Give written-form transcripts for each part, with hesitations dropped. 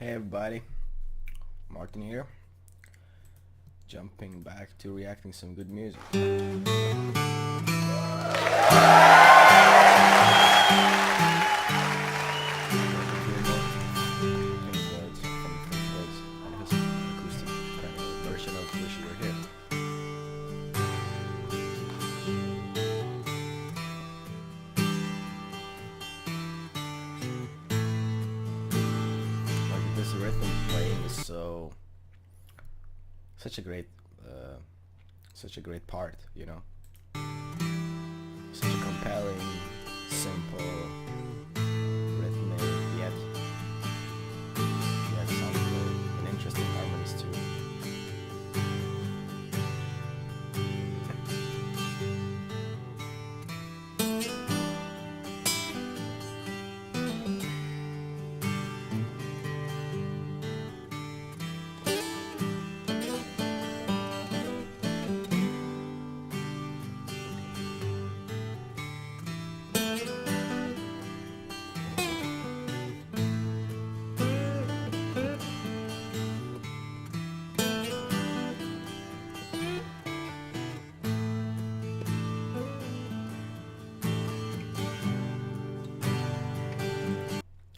Hey everybody, Martin here, jumping back to reacting some good music. Pink Floyd's from Pink Floyd's and his acoustic kind of version of Wish You Were Here. Like this rhythm playing is such a great part, you know. Such a compelling, simple, rhythmic, yet soundful and interesting harmonies too.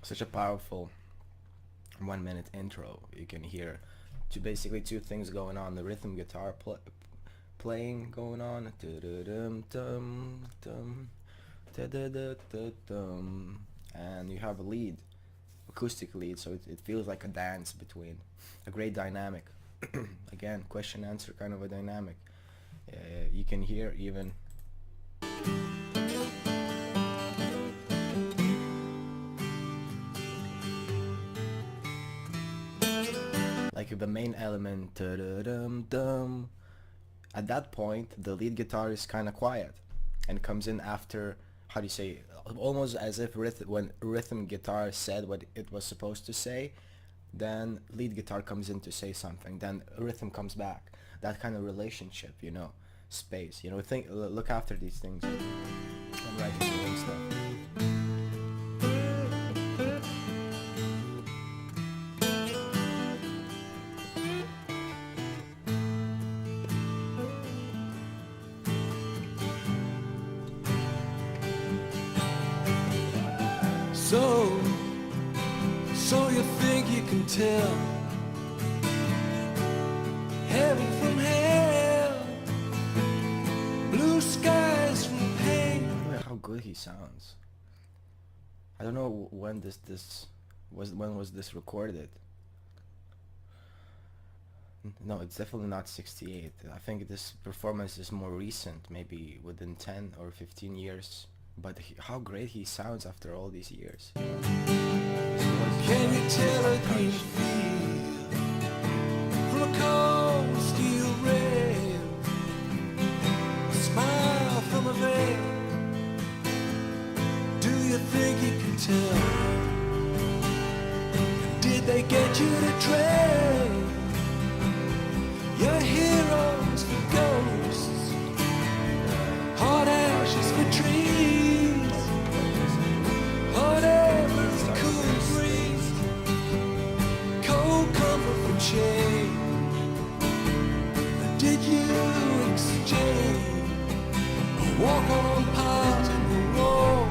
Such a powerful 1 minute intro. You can hear basically two things going on: the rhythm guitar playing going on, and you have a lead, acoustic lead, so it feels like a dance between a great dynamic. Again, question answer kind of a dynamic. You can hear even like the main element, at that point the lead guitar is kind of quiet and comes in after, how do you say, almost as if when rhythm guitar said what it was supposed to say, then lead guitar comes in to say something, then rhythm comes back. That kind of relationship, you know, space, you know, look after these things. I'm writing the own stuff. So you think you can tell heaven from hell, blue skies from pain. Look at how good he sounds. I don't know when when was this recorded. No, it's definitely not 68. I think this performance is more recent, maybe within 10 or 15 years. But how great he sounds after all these years. Can you tell a green field from a cold steel rail? A smile from a veil. Do you think you can tell? Did they get you to trade your heroes for ghosts, hot ashes for trees, whatever it could breeze, cold comfort for change? Did you exchange a walk-on part in the wall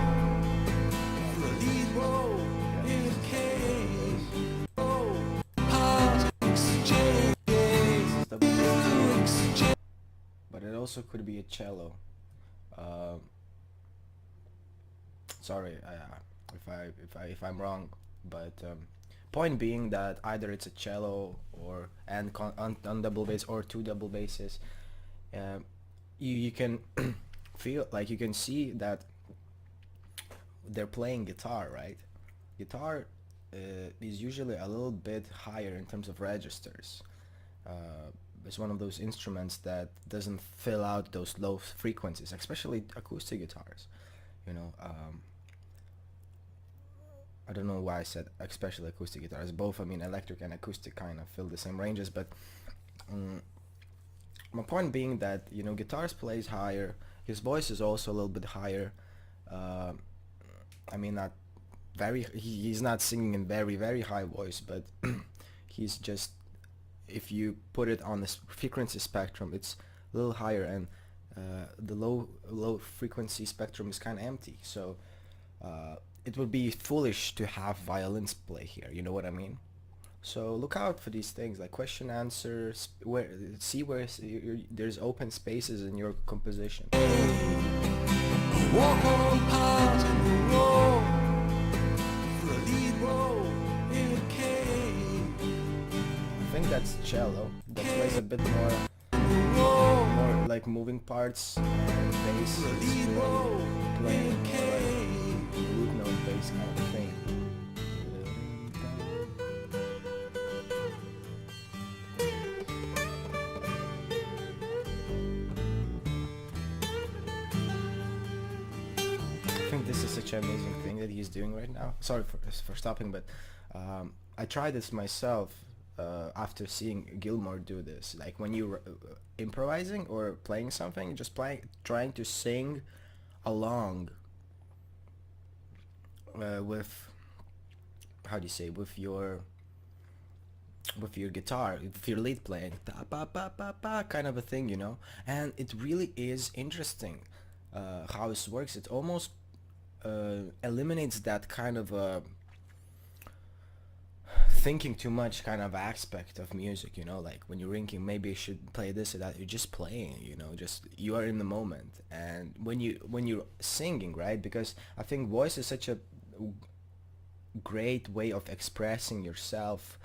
for a lead role in a cage? Oh, part exchange. But it also could be a cello. Sorry, if I'm wrong, but point being that either it's a cello or on double bass or two double basses. You can feel, like, you can see that they're playing guitar, right? Guitar is usually a little bit higher in terms of registers. It's one of those instruments that doesn't fill out those low frequencies, especially acoustic guitars, you know. I don't know why I said especially acoustic guitars. Both, I mean, electric and acoustic kind of fill the same ranges, but my point being that, you know, guitars plays higher, his voice is also a little bit higher. I mean, not he's not singing in very high voice, but he's just, if you put it on the frequency spectrum, it's a little higher, and the low frequency spectrum is kind of empty. So it would be foolish to have violins play here. You know what I mean? So look out for these things like question answers. Where see where there's open spaces in your composition. Walk on part in the road for a lead role in a cave. I think that's cello. That plays a bit more like moving parts, and bass is really playing more like root note bass kind of thing. I think this is such an amazing thing that he's doing right now. Sorry for stopping, but I tried this myself after seeing Gilmour do this. Like when you're improvising or playing something, just trying to sing along with, how do you say, with your guitar, with your lead playing, ta pa pa pa pa, kind of a thing, you know. And it really is interesting how this works. It almost eliminates that kind of thinking too much kind of aspect of music, you know, like when you're thinking maybe you should play this or that, you're just playing, you know, just you are in the moment. And when you're singing, right, because I think voice is such a great way of expressing yourself,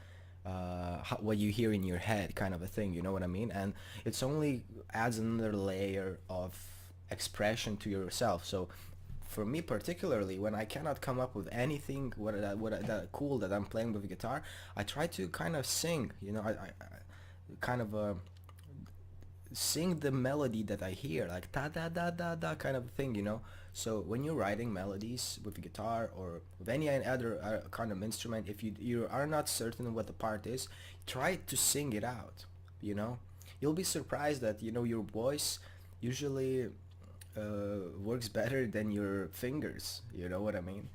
what you hear in your head, kind of a thing, you know what I mean. And it's only adds another layer of expression to yourself. So for me particularly, when I cannot come up with anything that cool that I'm playing with guitar, I try to kind of sing, you know. I kind of sing the melody that I hear, like da da da da da kind of thing, you know. So when you're writing melodies with guitar or with any other kind of instrument, if you are not certain what the part is, try to sing it out, you know. You'll be surprised that, you know, your voice usually works better than your fingers, you know what I mean.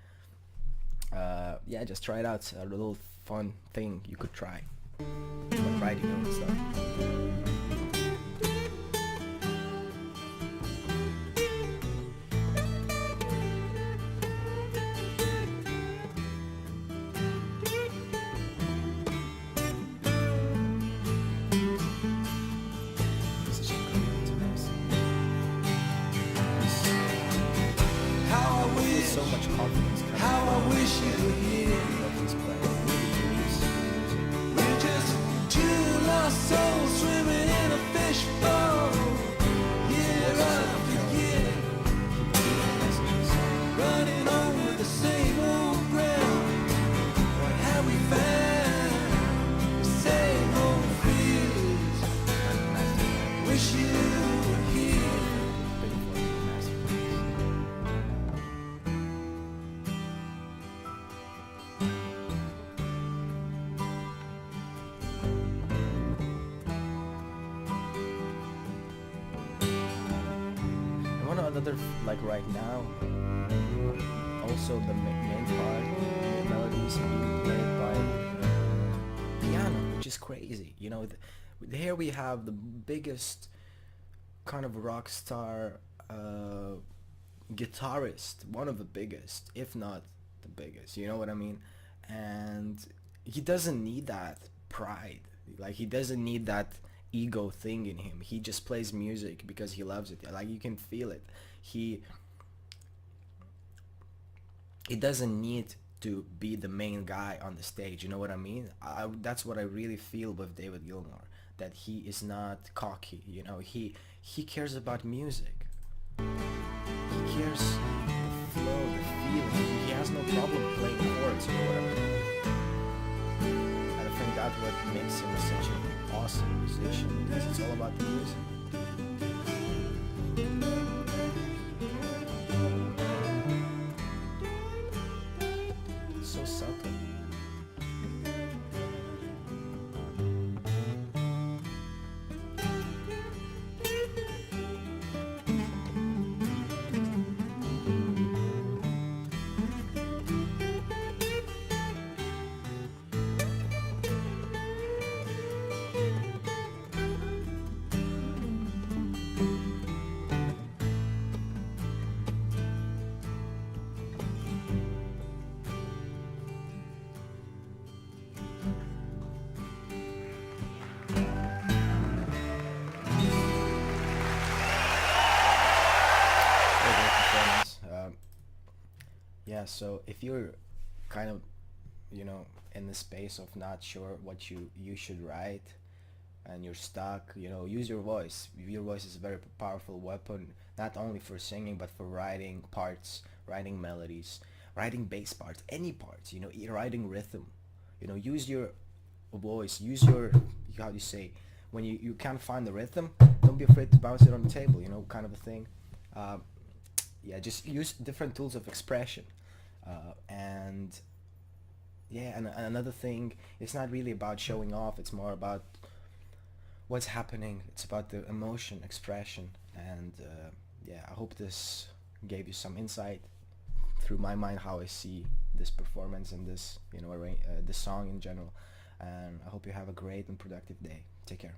Yeah, just try it out. A little fun thing you could try when writing and stuff. So much confidence. How I wish you were here. We're just two lost souls swimming in a fishbowl, year after year, running over the same old ground. What have we found? The same old fears. Wish you were here. Another, like right now, also the main part, the melodies being played by piano, which is crazy, you know. Here we have the biggest kind of rock star guitarist, one of the biggest, if not the biggest, you know what I mean. And he doesn't need that pride, like he doesn't need that ego thing in him. He just plays music because he loves it. Like you can feel it. He doesn't need to be the main guy on the stage, you know what I mean. That's what I really feel with David Gilmour, that he is not cocky, you know. He cares about music. He cares the flow, the feeling. He has no problem playing chords, you know what I mean. And I think that's what makes him such an awesome musician, because it's all about the music. It's so subtle. Yeah, so if you're kind of, you know, in the space of not sure what you should write, and you're stuck, use your voice. Your voice is a very powerful weapon, not only for singing but for writing parts, writing melodies, writing bass parts, any parts, writing rhythm. Use your voice, use your, how do you say, when you can't find the rhythm, don't be afraid to bounce it on the table, kind of a thing. Um, yeah, just use different tools of expression. And yeah, and another thing, it's not really about showing off, it's more about what's happening. It's about the emotion expression, and yeah, I hope this gave you some insight through my mind how I see this performance and this this song in general. And I hope you have a great and productive day. Take care.